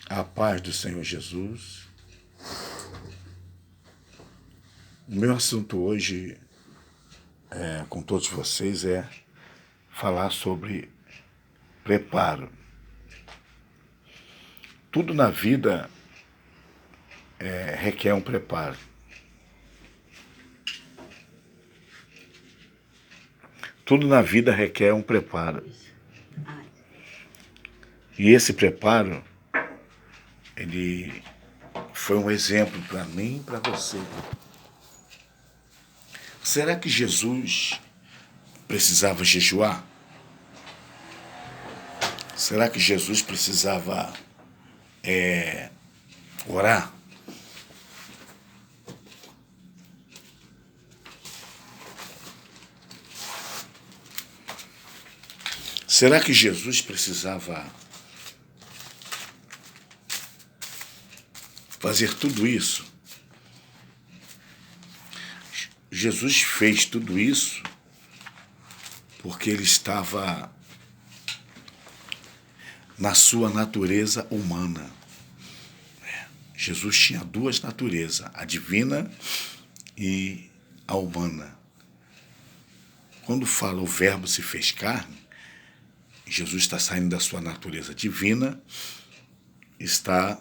A paz do Senhor Jesus. O meu assunto hoje com todos vocês é falar sobre preparo. Tudo na vida requer um preparo. Tudo na vida requer um preparo. E esse preparo, ele foi um exemplo para mim e para você. Será que Jesus precisava jejuar? Será que Jesus precisava orar? Será que Jesus precisava fazer tudo isso? Jesus fez tudo isso porque ele estava na sua natureza humana. Jesus tinha duas naturezas, a divina e a humana. Quando fala o verbo se fez carne, Jesus está saindo da sua natureza divina, está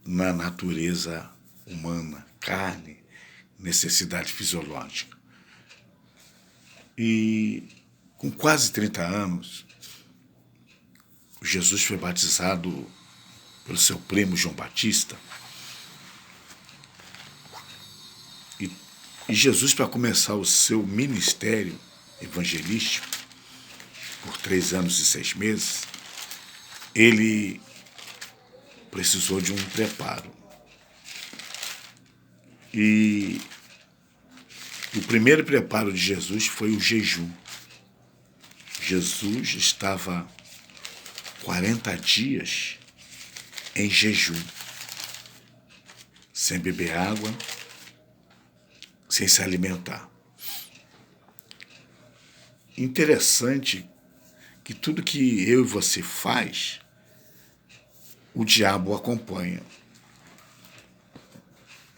na natureza humana, carne, necessidade fisiológica. E com quase 30 anos, Jesus foi batizado pelo seu primo João Batista. E Jesus, para começar o seu ministério evangelístico, por 3 anos e 6 meses, ele precisou de um preparo. E o primeiro preparo de Jesus foi o jejum. Jesus estava 40 dias em jejum, sem beber água, sem se alimentar. Interessante que tudo que eu e você faz, o diabo acompanha.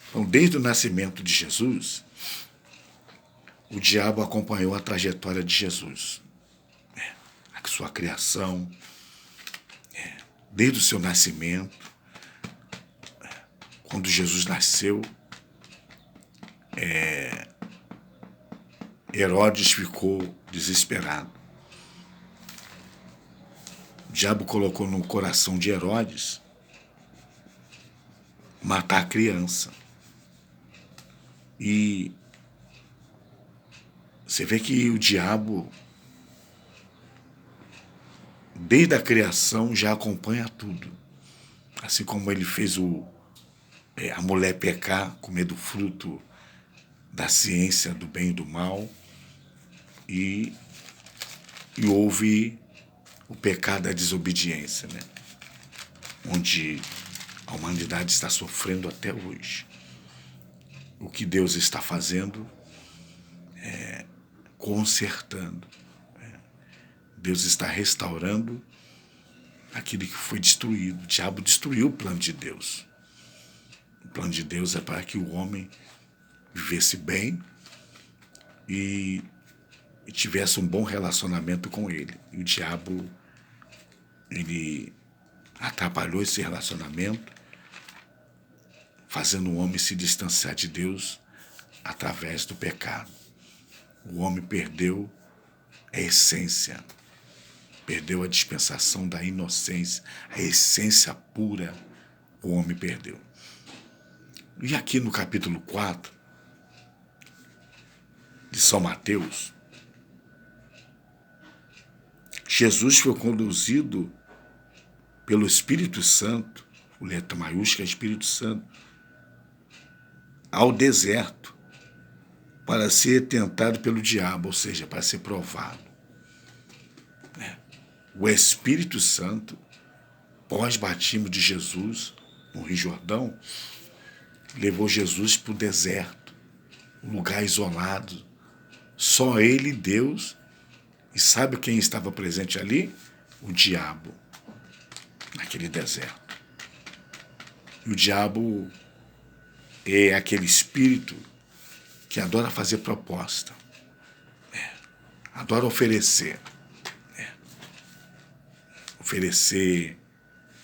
Então, desde o nascimento de Jesus, o diabo acompanhou a trajetória de Jesus. A sua criação, desde o seu nascimento, quando Jesus nasceu, Herodes ficou desesperado. O diabo colocou no coração de Herodes matar a criança. E você vê que o diabo, desde a criação, já acompanha tudo. Assim como ele fez a mulher pecar, comer do fruto da ciência do bem e do mal, e houve o pecado da desobediência, né? Onde a humanidade está sofrendo até hoje. O que Deus está fazendo é consertando. Deus está restaurando aquilo que foi destruído. O diabo destruiu o plano de Deus. O plano de Deus é para que o homem vivesse bem e tivesse um bom relacionamento com ele. E o diabo, ele atrapalhou esse relacionamento, fazendo o homem se distanciar de Deus através do pecado. O homem perdeu a essência, perdeu a dispensação da inocência, a essência pura, o homem perdeu. E aqui no capítulo 4 de São Mateus, Jesus foi conduzido pelo Espírito Santo, o letra maiúscula é Espírito Santo, ao deserto para ser tentado pelo diabo, ou seja, para ser provado. O Espírito Santo, pós-batismo de Jesus no Rio Jordão, levou Jesus para o deserto, um lugar isolado. Só ele, Deus, E sabe quem estava presente ali? O diabo, naquele deserto. E o diabo é aquele espírito que adora fazer proposta, adora oferecer. Oferecer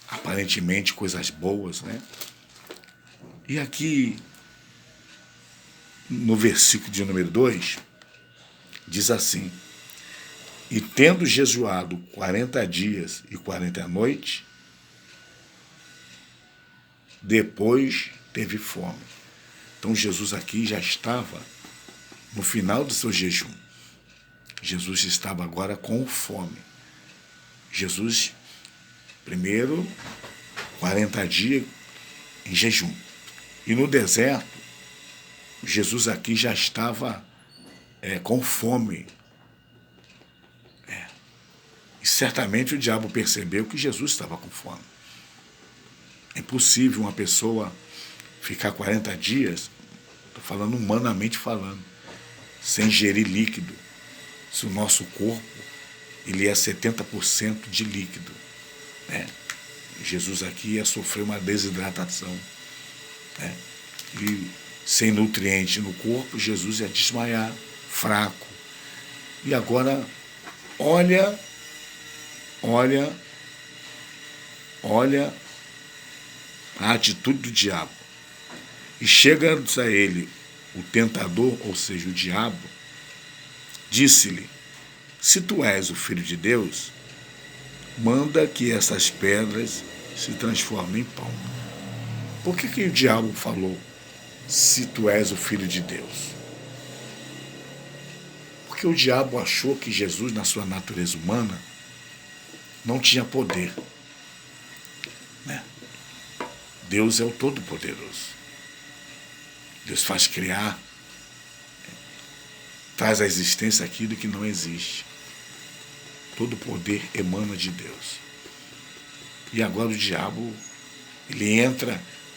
aparentemente coisas boas, né? E aqui, no versículo de número 2, diz assim: e tendo jejuado 40 dias e 40 noites, depois teve fome. Então Jesus aqui já estava no final do seu jejum. Jesus estava agora com fome. Jesus, primeiro, 40 dias em jejum. E no deserto, Jesus aqui já estava com fome. E certamente o diabo percebeu que Jesus estava com fome. É impossível uma pessoa ficar 40 dias, estou falando humanamente falando, sem ingerir líquido. Se o nosso corpo ele é 70% de líquido. Jesus aqui ia sofrer uma desidratação. E sem nutriente no corpo, Jesus ia desmaiar, fraco. E agora, olha a atitude do diabo. E chegando a ele, o tentador, ou seja, o diabo, disse-lhe: se tu és o Filho de Deus, manda que essas pedras se transformem em pão. Por que o diabo falou, se tu és o Filho de Deus? Porque o diabo achou que Jesus, na sua natureza humana, não tinha poder. Deus é o Todo-Poderoso. Deus faz criar, traz à existência aquilo que não existe. Todo poder emana de Deus. E agora o diabo, ele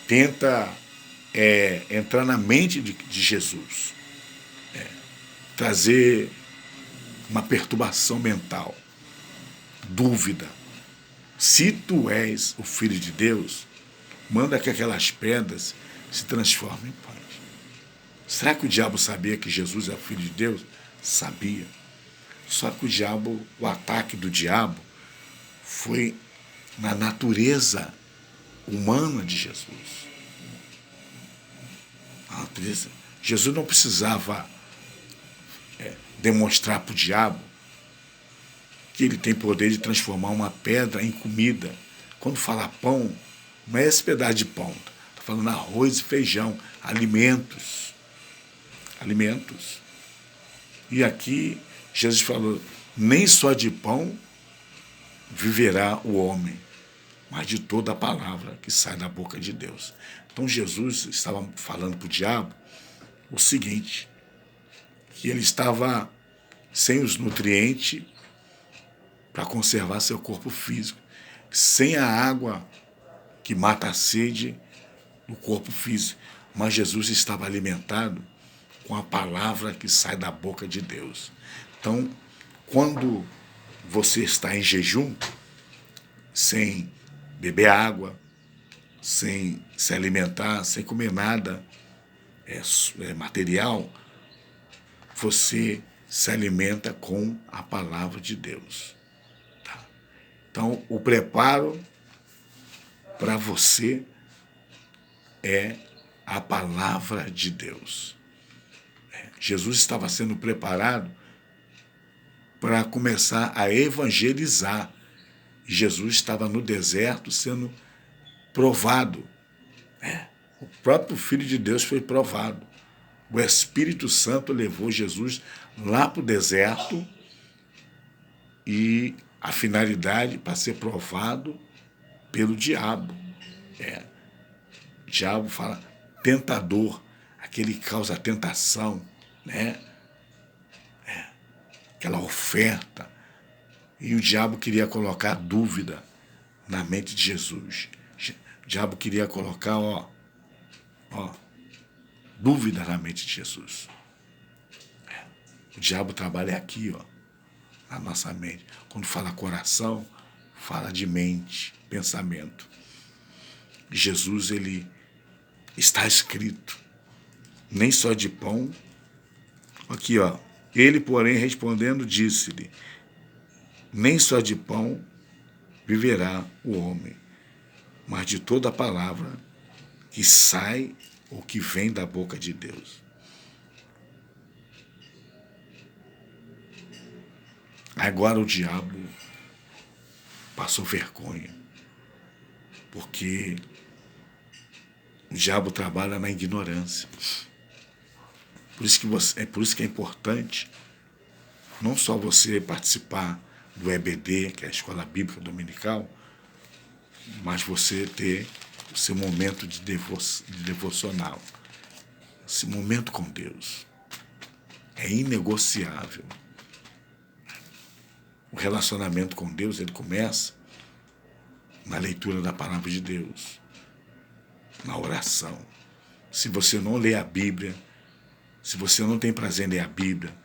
tenta entrar na mente de Jesus, trazer uma perturbação mental, dúvida. Se tu és o Filho de Deus, manda que aquelas pedras se transformem em pães. Será que o diabo sabia que Jesus é o Filho de Deus? Sabia. Só que o ataque do diabo foi na natureza humana de Jesus. A natureza. Jesus não precisava demonstrar para o diabo que ele tem poder de transformar uma pedra em comida. Quando fala pão, não é esse pedaço de pão. Está falando arroz e feijão, alimentos. Alimentos. E aqui Jesus falou, nem só de pão viverá o homem, mas de toda a palavra que sai da boca de Deus. Então Jesus estava falando para o diabo o seguinte, que ele estava sem os nutrientes para conservar seu corpo físico, sem a água que mata a sede do corpo físico, mas Jesus estava alimentado com a palavra que sai da boca de Deus. Então, quando você está em jejum, sem beber água, sem se alimentar, sem comer nada material, você se alimenta com a palavra de Deus. Tá? Então, o preparo para você é a palavra de Deus. Jesus estava sendo preparado para começar a evangelizar. Jesus estava no deserto sendo provado. O próprio Filho de Deus foi provado. O Espírito Santo levou Jesus lá para o deserto e a finalidade para ser provado pelo diabo. O diabo fala tentador, aquele que causa tentação, aquela oferta. E o diabo queria colocar dúvida na mente de Jesus. O diabo queria colocar, dúvida na mente de Jesus. O diabo trabalha aqui, na nossa mente. Quando fala coração, fala de mente, pensamento. Jesus, ele está escrito, nem só de pão. Aqui, ó. Ele, porém, respondendo, disse-lhe: nem só de pão viverá o homem, mas de toda a palavra que sai ou que vem da boca de Deus. Agora o diabo passou vergonha, porque o diabo trabalha na ignorância. Por isso que é importante não só você participar do EBD, que é a Escola Bíblica Dominical, mas você ter o seu momento de devocional. Esse momento com Deus é inegociável. O relacionamento com Deus, ele começa na leitura da palavra de Deus, na oração. Se você não lê a Bíblia, se você não tem prazer em ler a Bíblia,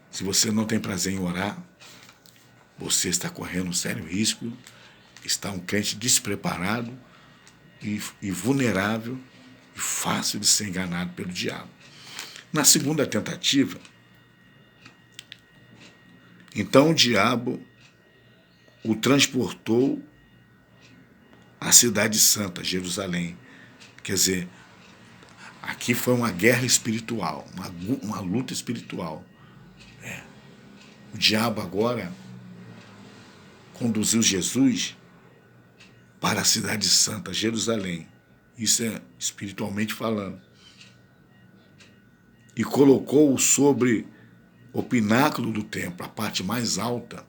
se você não tem prazer em orar, você está correndo um sério risco, está um crente despreparado e vulnerável e fácil de ser enganado pelo diabo. Na segunda tentativa, então o diabo o transportou à cidade santa, Jerusalém. Quer dizer, aqui foi uma guerra espiritual, uma luta espiritual. O diabo agora conduziu Jesus para a cidade santa, Jerusalém. Isso é espiritualmente falando. E colocou-o sobre o pináculo do templo, a parte mais alta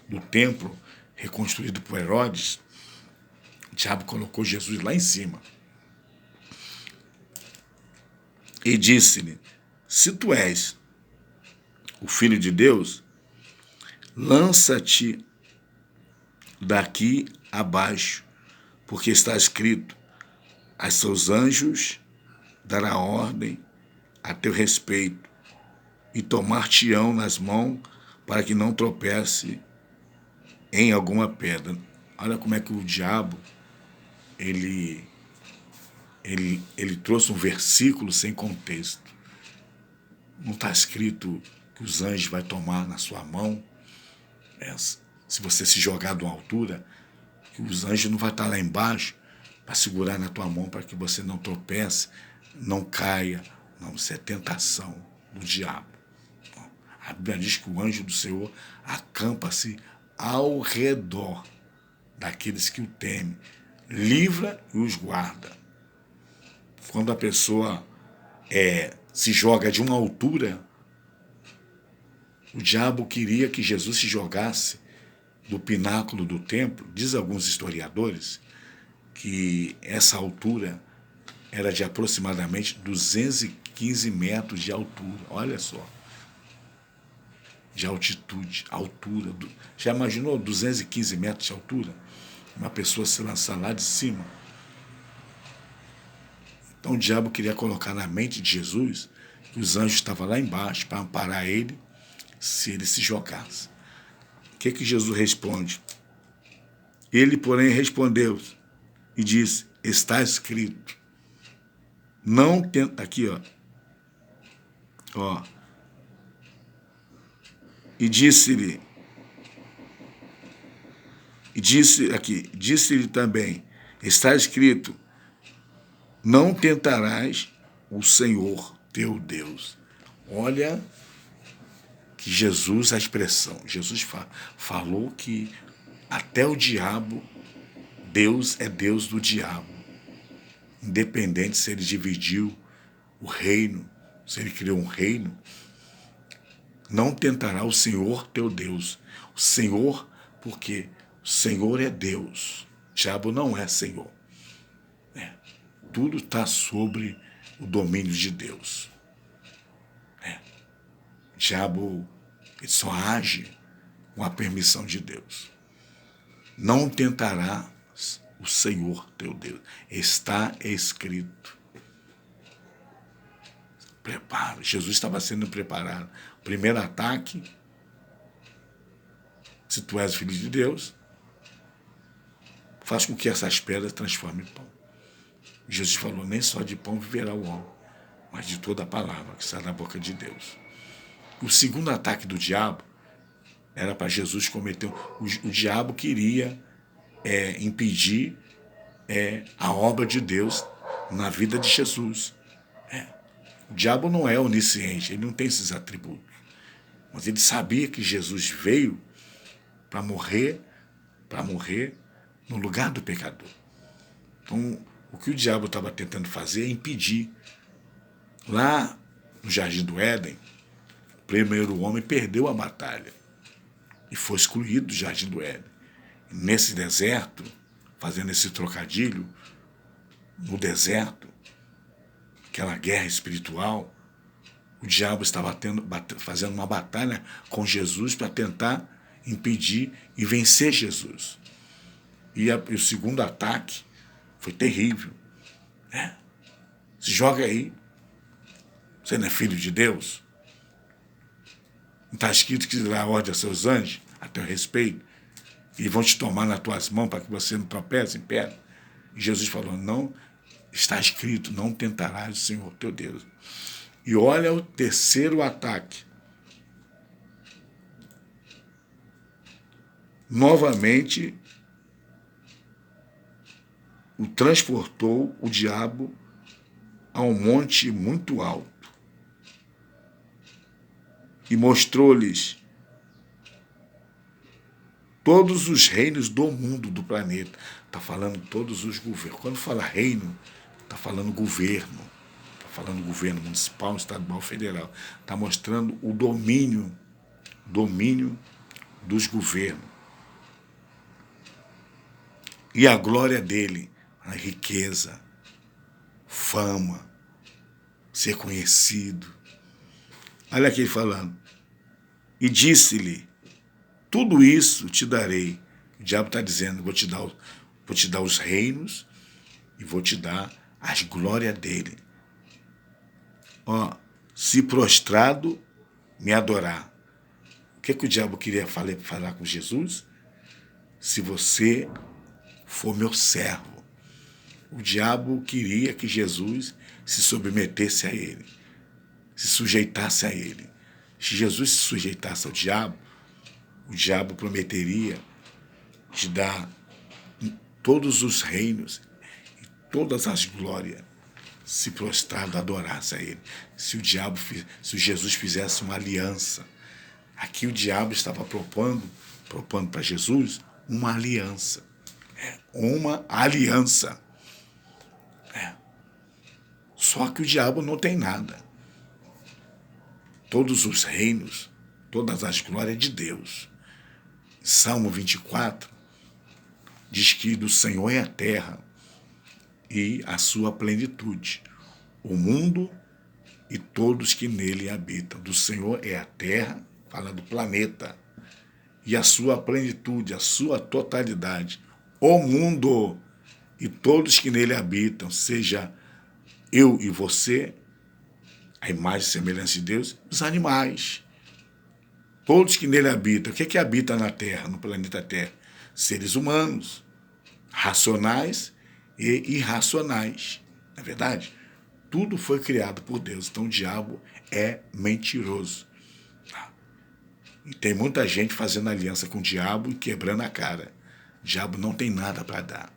do templo, reconstruído por Herodes. O diabo colocou Jesus lá em cima. E disse-lhe: se tu és o Filho de Deus, lança-te daqui abaixo, porque está escrito: a seus anjos dará ordem a teu respeito, e tomar-te-ão nas mãos para que não tropece em alguma pedra. Olha como é que o diabo ele trouxe um versículo sem contexto. Não está escrito que os anjos vão tomar na sua mão. Se você se jogar de uma altura, que os anjos não vão estar lá embaixo para segurar na tua mão para que você não tropece, não caia. Não, isso é tentação do diabo. A Bíblia diz que o anjo do Senhor acampa-se ao redor daqueles que o temem, livra e os guarda. Quando a pessoa se joga de uma altura, o diabo queria que Jesus se jogasse do pináculo do templo. Diz alguns historiadores que essa altura era de aproximadamente 215 metros de altura. Olha só, de altitude, altura. Já imaginou 215 metros de altura? Uma pessoa se lançar lá de cima. Então o diabo queria colocar na mente de Jesus que os anjos estavam lá embaixo para amparar ele se ele se jogasse. O que Jesus responde? Ele, porém, respondeu e disse: está escrito. Não tenta. Aqui, ó. E disse-lhe também: está escrito, não tentarás o Senhor teu Deus. Olha que Jesus, a expressão, Jesus falou que até o diabo, Deus é Deus do diabo. Independente se ele dividiu o reino, se ele criou um reino, não tentará o Senhor teu Deus. O Senhor, porque o Senhor é Deus. O diabo não é Senhor. Tudo está sobre o domínio de Deus. O diabo ele só age com a permissão de Deus. Não tentará o Senhor teu Deus. Está escrito. Prepara. Jesus estava sendo preparado. O primeiro ataque se tu és filho de Deus, faz com que essas pedras transformem em pão. Jesus falou, nem só de pão viverá o homem, mas de toda a palavra que sai da boca de Deus. O segundo ataque do diabo era para Jesus cometer. O diabo queria impedir a obra de Deus na vida de Jesus. O diabo não é onisciente, ele não tem esses atributos. Mas ele sabia que Jesus veio para morrer no lugar do pecador. Então, o que o diabo estava tentando fazer é impedir. Lá no Jardim do Éden, o primeiro homem perdeu a batalha e foi excluído do Jardim do Éden. E nesse deserto, fazendo esse trocadilho, no deserto, aquela guerra espiritual, o diabo estava fazendo uma batalha com Jesus para tentar impedir e vencer Jesus. E o segundo ataque foi terrível. Se joga aí. Você não é filho de Deus? Não está escrito que dará ordem a seus anjos a teu respeito? E vão te tomar nas tuas mãos para que você não tropece em pedra? E Jesus falou, não, está escrito, não tentarás o Senhor teu Deus. E olha o terceiro ataque. Novamente, o transportou o diabo a um monte muito alto e mostrou-lhes todos os reinos do mundo, do planeta. Está falando todos os governos. Quando fala reino, está falando governo. Está falando governo municipal, estadual, federal. Está mostrando o domínio dos governos. E a glória dele, a riqueza, fama, ser conhecido. Olha aqui ele falando. E disse-lhe, tudo isso te darei. O diabo está dizendo, vou te dar os reinos e vou te dar as glórias dele. Se prostrado, me adorar. O que o diabo queria falar com Jesus? Se você for meu servo. O diabo queria que Jesus se submetesse a ele, se sujeitasse a ele. Se Jesus se sujeitasse ao diabo, o diabo prometeria te dar todos os reinos e todas as glórias, se prostrado adorasse a ele. Se o Jesus fizesse uma aliança. Aqui o diabo estava propondo para Jesus uma aliança. Uma aliança. Só que o diabo não tem nada. Todos os reinos, todas as glórias de Deus. Salmo 24 diz que do Senhor é a terra e a sua plenitude, o mundo e todos que nele habitam. Do Senhor é a terra, fala do planeta, e a sua plenitude, a sua totalidade, o mundo e todos que nele habitam, seja eu e você, a imagem e semelhança de Deus, os animais, todos que nele habitam. O que habita na Terra, no planeta Terra? Seres humanos, racionais e irracionais. Não é verdade? Tudo foi criado por Deus. Então o diabo é mentiroso. E tem muita gente fazendo aliança com o diabo e quebrando a cara. O diabo não tem nada para dar.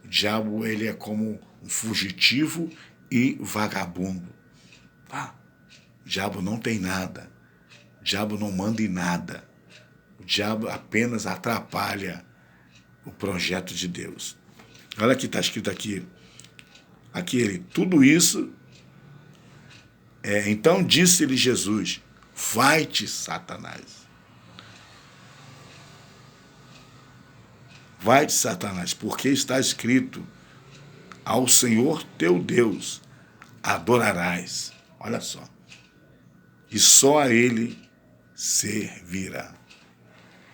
O diabo, ele é como um fugitivo e vagabundo. O diabo não tem nada. O diabo não manda em nada. O diabo apenas atrapalha o projeto de Deus. Olha aqui, está escrito aqui. Aqui ele, tudo isso. Então disse-lhe Jesus, vai-te, Satanás. Vai-te, Satanás, porque está escrito, ao Senhor teu Deus adorarás. Olha só. E só a ele servirá.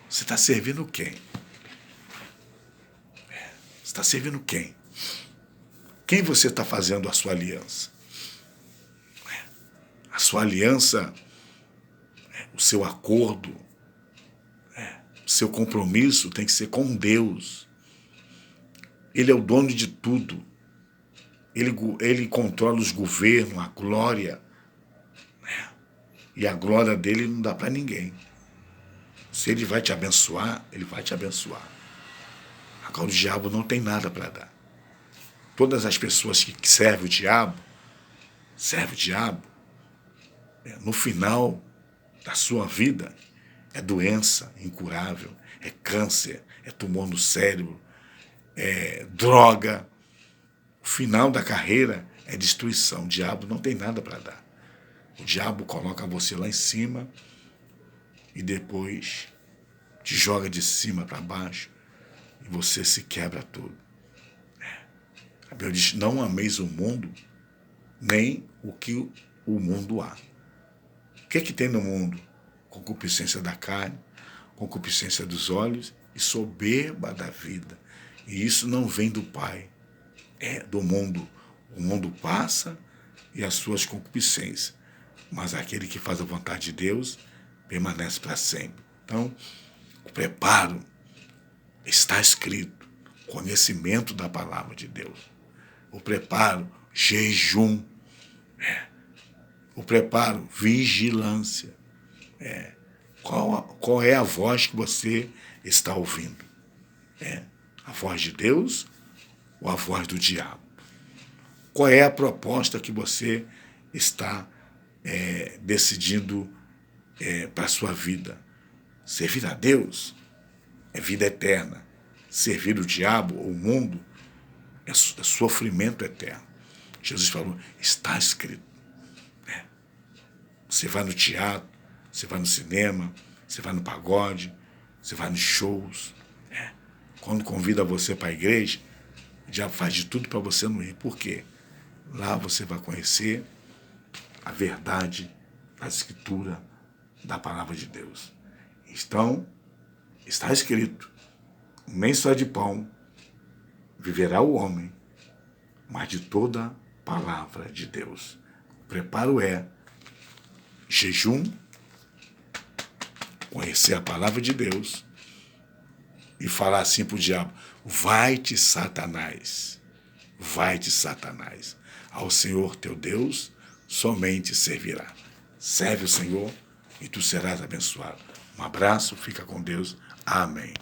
Você está servindo quem? Você está servindo quem? Quem você está fazendo a sua aliança? A sua aliança, o seu acordo, seu compromisso tem que ser com Deus. Ele é o dono de tudo. Ele controla os governos, a glória. Né? E a glória dele não dá para ninguém. Se ele vai te abençoar, ele vai te abençoar. Agora o diabo não tem nada para dar. Todas as pessoas que servem o diabo, no final da sua vida, é doença incurável, é câncer, é tumor no cérebro, é droga. O final da carreira é destruição. O diabo não tem nada para dar. O diabo coloca você lá em cima e depois te joga de cima para baixo e você se quebra todo. A Bíblia diz, não ameis o mundo, nem o que o mundo há. O que é que tem no mundo? Concupiscência da carne, concupiscência dos olhos e soberba da vida. E isso não vem do Pai, é do mundo. O mundo passa e as suas concupiscências, mas aquele que faz a vontade de Deus permanece para sempre. Então, o preparo está escrito, conhecimento da palavra de Deus. O preparo, jejum. O preparo, vigilância. Qual é a voz que você está ouvindo? A voz de Deus ou a voz do diabo? Qual é a proposta que você está decidindo para a sua vida? Servir a Deus é vida eterna. Servir o diabo ou o mundo é sofrimento eterno. Jesus falou, está escrito. Você vai no teatro, você vai no cinema, você vai no pagode, você vai nos shows. Quando convida você para a igreja, o diabo faz de tudo para você não ir. Por quê? Lá você vai conhecer a verdade da Escritura, da palavra de Deus. Então, está escrito, nem só de pão viverá o homem, mas de toda palavra de Deus. O preparo é jejum, conhecer a palavra de Deus e falar assim para o diabo, vai-te Satanás, ao Senhor teu Deus somente servirá. Serve o Senhor e tu serás abençoado. Um abraço, fica com Deus. Amém.